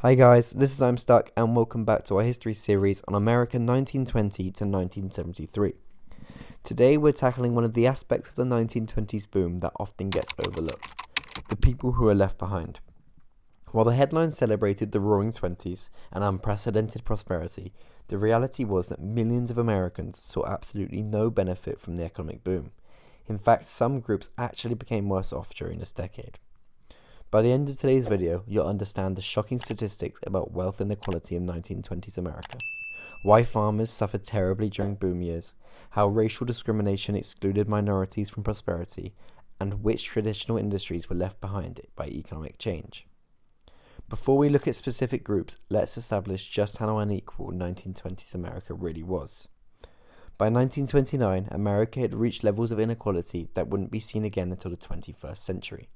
Hi guys, this is I'm Stuck and welcome back to our history series on America 1920 to 1973. Today we're tackling one of the aspects of the 1920s boom that often gets overlooked, the people who are left behind. While the headlines celebrated the roaring 20s and unprecedented prosperity, the reality was that millions of Americans saw absolutely no benefit from the economic boom. In fact, some groups actually became worse off during this decade. By the end of today's video, you'll understand the shocking statistics about wealth inequality in 1920s America, why farmers suffered terribly during boom years, how racial discrimination excluded minorities from prosperity, and which traditional industries were left behind by economic change. Before we look at specific groups, let's establish just how unequal 1920s America really was. By 1929, America had reached levels of inequality that wouldn't be seen again until the 21st century.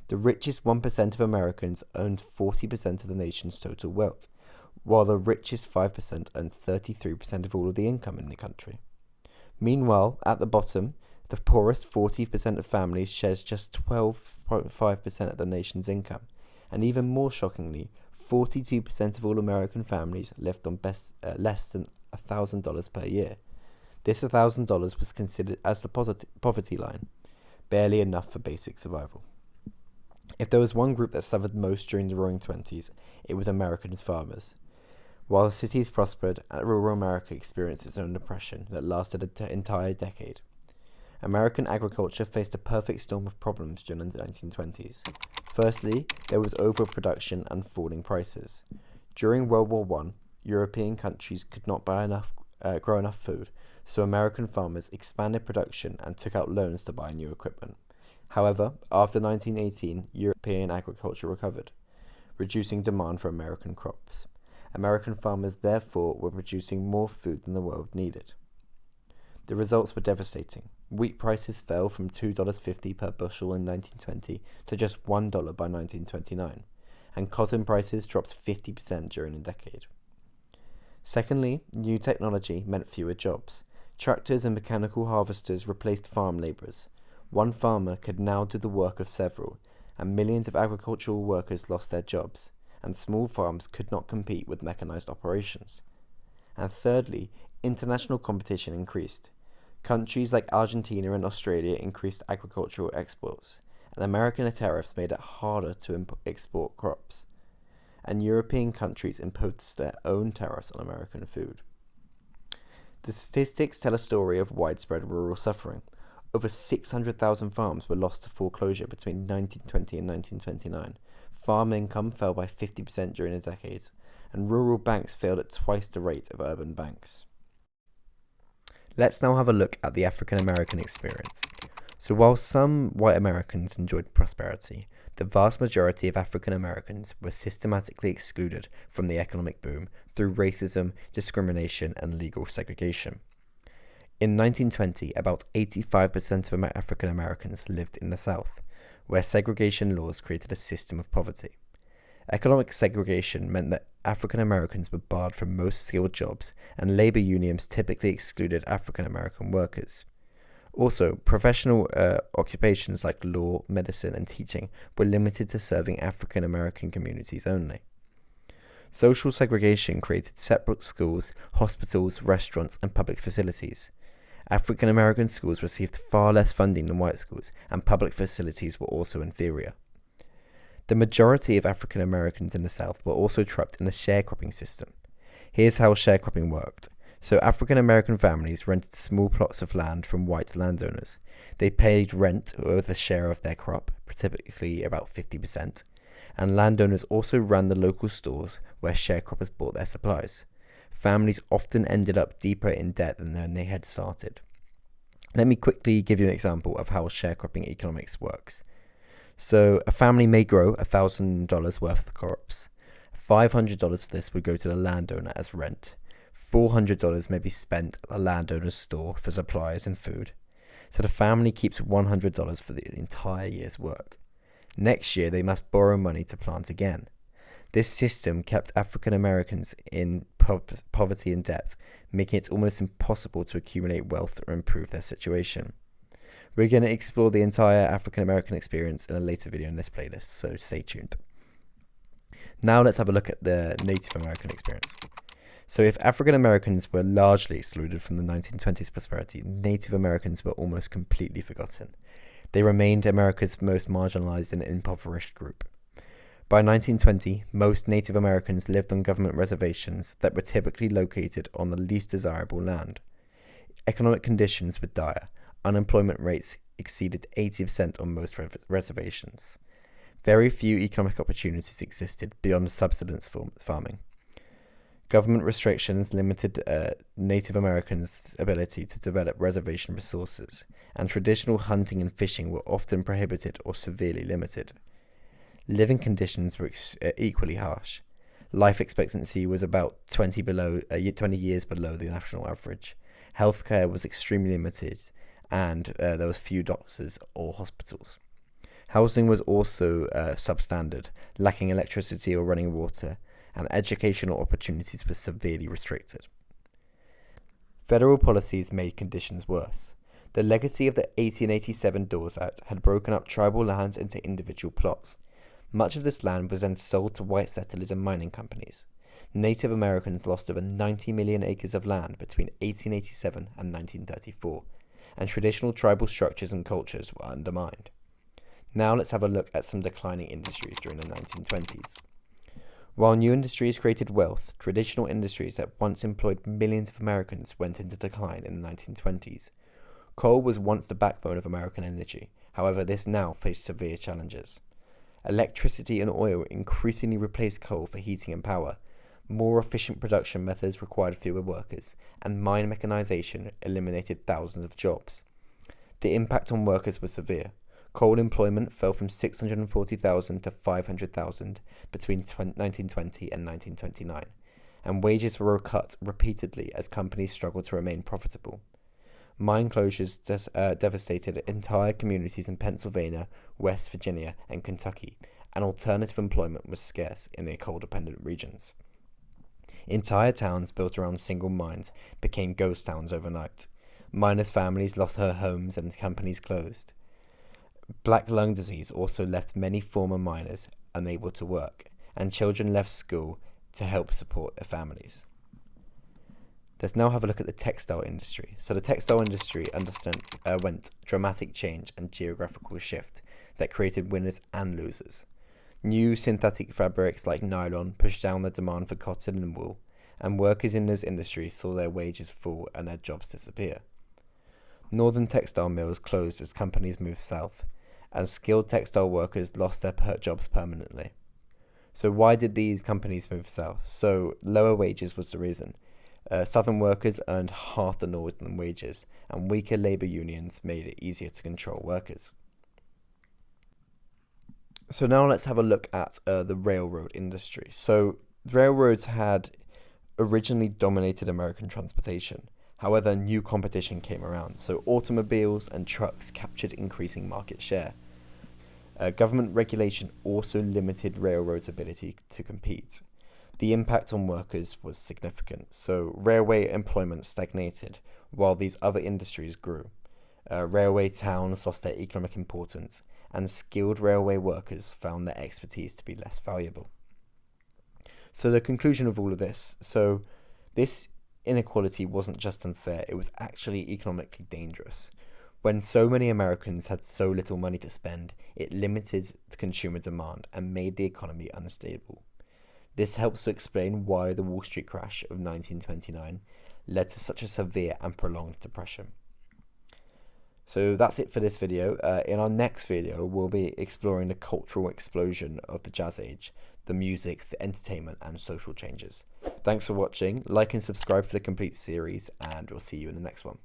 The richest 1% of Americans owned 40% of the nation's total wealth, while the richest 5% owned 33% of all of the income in the country. Meanwhile, at the bottom, the poorest 40% of families shares just 12.5% of the nation's income, and even more shockingly, 42% of all American families lived on less than $1,000 per year. This $1,000 was considered as the poverty line, barely enough for basic survival. If there was one group that suffered most during the Roaring Twenties, it was American farmers. While the cities prospered, rural America experienced its own depression that lasted an entire decade. American agriculture faced a perfect storm of problems during the 1920s. Firstly, there was overproduction and falling prices. During World War I, European countries could not grow enough food, so American farmers expanded production and took out loans to buy new equipment. However, after 1918, European agriculture recovered, reducing demand for American crops. American farmers therefore were producing more food than the world needed. The results were devastating. Wheat prices fell from $2.50 per bushel in 1920 to just $1 by 1929, and cotton prices dropped 50% during a decade. Secondly, new technology meant fewer jobs. Tractors and mechanical harvesters replaced farm laborers. One farmer could now do the work of several, and millions of agricultural workers lost their jobs, and small farms could not compete with mechanized operations. And thirdly, international competition increased. Countries like Argentina and Australia increased agricultural exports, and American tariffs made it harder to export crops, and European countries imposed their own tariffs on American food. The statistics tell a story of widespread rural suffering. Over 600,000 farms were lost to foreclosure between 1920 and 1929. Farm income fell by 50% during the decades, and rural banks failed at twice the rate of urban banks. Let's now have a look at the African American experience. So while some white Americans enjoyed prosperity, the vast majority of African Americans were systematically excluded from the economic boom through racism, discrimination, and legal segregation. In 1920, about 85% of African Americans lived in the South, where segregation laws created a system of poverty. Economic segregation meant that African Americans were barred from most skilled jobs, and labor unions typically excluded African American workers. Also, professional occupations like law, medicine, and teaching were limited to serving African American communities only. Social segregation created separate schools, hospitals, restaurants, and public facilities. African American schools received far less funding than white schools, and public facilities were also inferior. The majority of African Americans in the South were also trapped in the sharecropping system. Here's how sharecropping worked. So African American families rented small plots of land from white landowners. They paid rent with a share of their crop, typically about 50%, and landowners also ran the local stores where sharecroppers bought their supplies. Families often ended up deeper in debt than when they had started. Let me quickly give you an example of how sharecropping economics works. So a family may grow $1,000 worth of crops. $500 of this would go to the landowner as rent. $400 may be spent at the landowner's store for supplies and food. So the family keeps $100 for the entire year's work. Next year they must borrow money to plant again. This system kept African Americans in poverty and debt, making it almost impossible to accumulate wealth or improve their situation. We're going to explore the entire African American experience in a later video in this playlist, so stay tuned. Now let's have a look at the Native American experience. So if African Americans were largely excluded from the 1920s prosperity, Native Americans were almost completely forgotten. They remained America's most marginalized and impoverished group. By 1920, most Native Americans lived on government reservations that were typically located on the least desirable land. Economic conditions were dire. Unemployment rates exceeded 80% on most reservations. Very few economic opportunities existed beyond subsistence farming. Government restrictions limited Native Americans' ability to develop reservation resources, and traditional hunting and fishing were often prohibited or severely limited. Living conditions were equally harsh. Life expectancy was about 20 years below the national average. Healthcare was extremely limited, and there was few doctors or hospitals. Housing was also substandard, lacking electricity or running water, and educational opportunities were severely restricted. Federal policies made conditions worse. The legacy of the 1887 Dawes Act had broken up tribal lands into individual plots. Much of this land was then sold to white settlers and mining companies. Native Americans lost over 90 million acres of land between 1887 and 1934, and traditional tribal structures and cultures were undermined. Now let's have a look at some declining industries during the 1920s. While new industries created wealth, traditional industries that once employed millions of Americans went into decline in the 1920s. Coal was once the backbone of American energy. However, this now faced severe challenges. Electricity and oil increasingly replaced coal for heating and power. More efficient production methods required fewer workers, and mine mechanization eliminated thousands of jobs. The impact on workers was severe. Coal employment fell from 640,000 to 500,000 between 1920 and 1929, and wages were cut repeatedly as companies struggled to remain profitable. Mine closures devastated entire communities in Pennsylvania, West Virginia, and Kentucky, and alternative employment was scarce in the coal-dependent regions. Entire towns built around single mines became ghost towns overnight. Miners' families lost their homes and companies closed. Black lung disease also left many former miners unable to work, and children left school to help support their families. Let's now have a look at the textile industry. So the textile industry went dramatic change and geographical shift that created winners and losers. New synthetic fabrics like nylon pushed down the demand for cotton and wool, and workers in those industries saw their wages fall and their jobs disappear. Northern textile mills closed as companies moved south, and skilled textile workers lost their jobs permanently. So why did these companies move south? So lower wages was the reason. Southern workers earned half the northern wages, and weaker labour unions made it easier to control workers. So now let's have a look at the railroad industry. So railroads had originally dominated American transportation. However, new competition came around, so automobiles and trucks captured increasing market share. Government regulation also limited railroads' ability to compete. The impact on workers was significant, so railway employment stagnated while these other industries grew. Railway towns lost their economic importance, and skilled railway workers found their expertise to be less valuable. So the conclusion of all of this, this inequality wasn't just unfair, it was actually economically dangerous. When so many Americans had so little money to spend, it limited consumer demand and made the economy unstable. This helps to explain why the Wall Street crash of 1929 led to such a severe and prolonged depression. So that's it for this video. In our next video, we'll be exploring the cultural explosion of the Jazz Age, the music, the entertainment, and social changes. Thanks for watching. Like and subscribe for the complete series, and we'll see you in the next one.